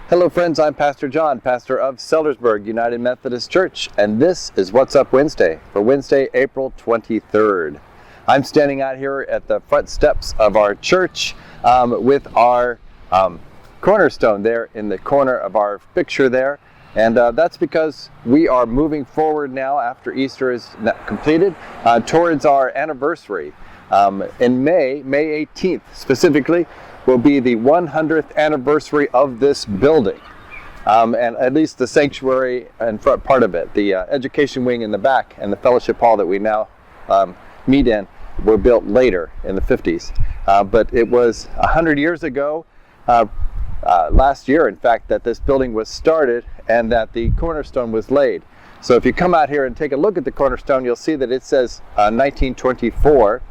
Hello friends, I'm Pastor John, pastor of Sellersburg United Methodist Church, and this is What's Up Wednesday for Wednesday, April 23rd. I'm standing out here at the front steps of our church with our cornerstone there in the corner of our picture there, and that's because we are moving forward now after Easter is completed towards our anniversary. In May 18th specifically, will be the 100th anniversary of this building, and at least the sanctuary and front part of it. The education wing in the back and the fellowship hall that we now meet in were built later in the 50s. But it was 100 years ago, last year in fact, that this building was started and that the cornerstone was laid. So if you come out here and take a look at the cornerstone, you'll see that it says 1924.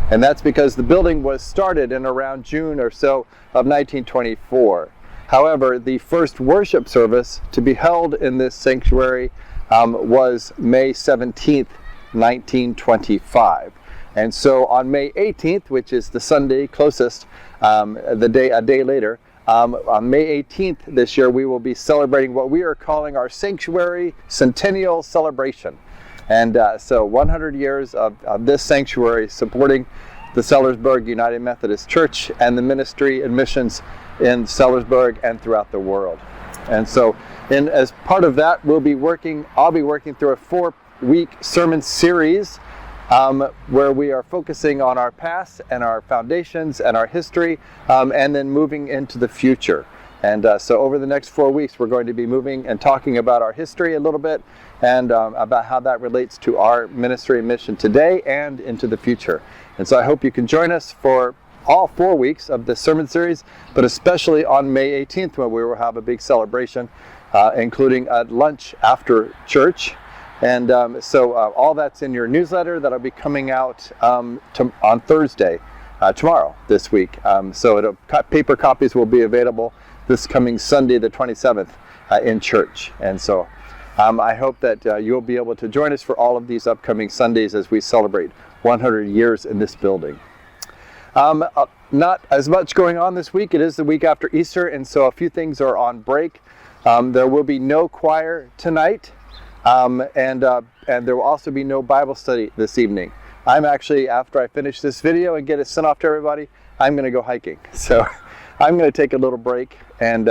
And that's because the building was started in around June or so of 1924. However, the first worship service to be held in this sanctuary was May 17th, 1925. And so on May 18th, which is the Sunday closest, a day later, on May 18th this year, we will be celebrating what we are calling our Sanctuary Centennial Celebration. And so 100 years of this sanctuary supporting the Sellersburg United Methodist Church and the ministry and missions in Sellersburg and throughout the world. And so as part of that, I'll be working through a 4-week sermon series where we are focusing on our past and our foundations and our history, and then moving into the future. And so over the next 4 weeks, we're going to be moving and talking about our history a little bit and about how that relates to our ministry and mission today and into the future. And so I hope you can join us for all 4 weeks of this sermon series, but especially on May 18th when we will have a big celebration, including a lunch after church. And so all that's in your newsletter that'll be coming out on Thursday, tomorrow, this week. So paper copies will be available this coming Sunday, the 27th, in church. And so I hope that you'll be able to join us for all of these upcoming Sundays as we celebrate 100 years in this building. Not as much going on this week. It is the week after Easter, and so a few things are on break. There will be no choir tonight, and there will also be no Bible study this evening. I'm actually, after I finish this video and get it sent off to everybody, I'm going to go hiking. So I'm going to take a little break and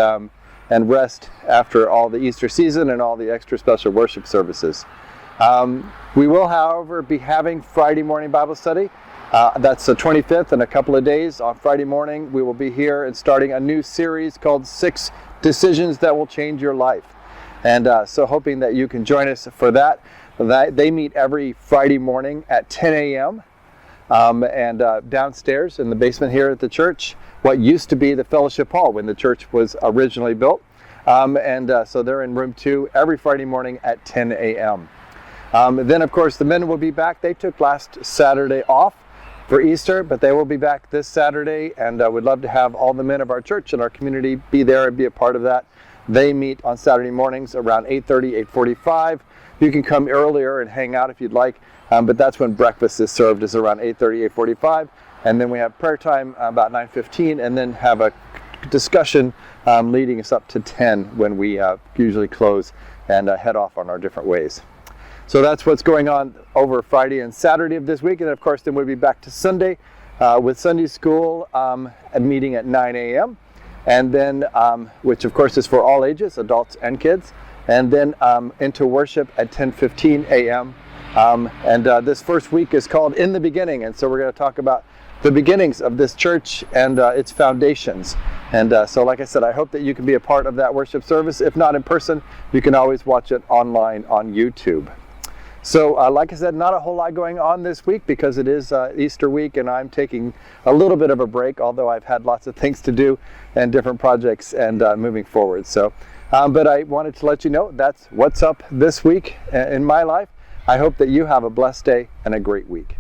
rest after all the Easter season and all the extra special worship services. We will, however, be having Friday morning Bible study. That's the 25th in a couple of days. On Friday morning, we will be here and starting a new series called 6 Decisions That Will Change Your Life. And so hoping that you can join us for that. They meet every Friday morning at 10 a.m. And downstairs in the basement here at the church, what used to be the fellowship hall when the church was originally built. So they're in room 2 every Friday morning at 10 a.m. Then, of course, the men will be back. They took last Saturday off for Easter, but they will be back this Saturday, and we'd love to have all the men of our church and our community be there and be a part of that. They meet on Saturday mornings around 8:30, 8:45. You can come earlier and hang out if you'd like, but that's when breakfast is served, is around 8:30, 8:45. And then we have prayer time about 9:15, and then have a discussion leading us up to 10 when we usually close and head off on our different ways. So that's what's going on over Friday and Saturday of this week. And of course, then we'll be back to Sunday with Sunday school, a meeting at 9 a.m. And then, which of course is for all ages, adults and kids. And then into worship at 10:15 a.m. This first week is called In the Beginning. And so we're going to talk about the beginnings of this church and its foundations. And so like I said, I hope that you can be a part of that worship service. If not in person, you can always watch it online on YouTube. So like I said, not a whole lot going on this week because it is Easter week and I'm taking a little bit of a break, although I've had lots of things to do and different projects and moving forward. So, but I wanted to let you know that's what's up this week in my life. I hope that you have a blessed day and a great week.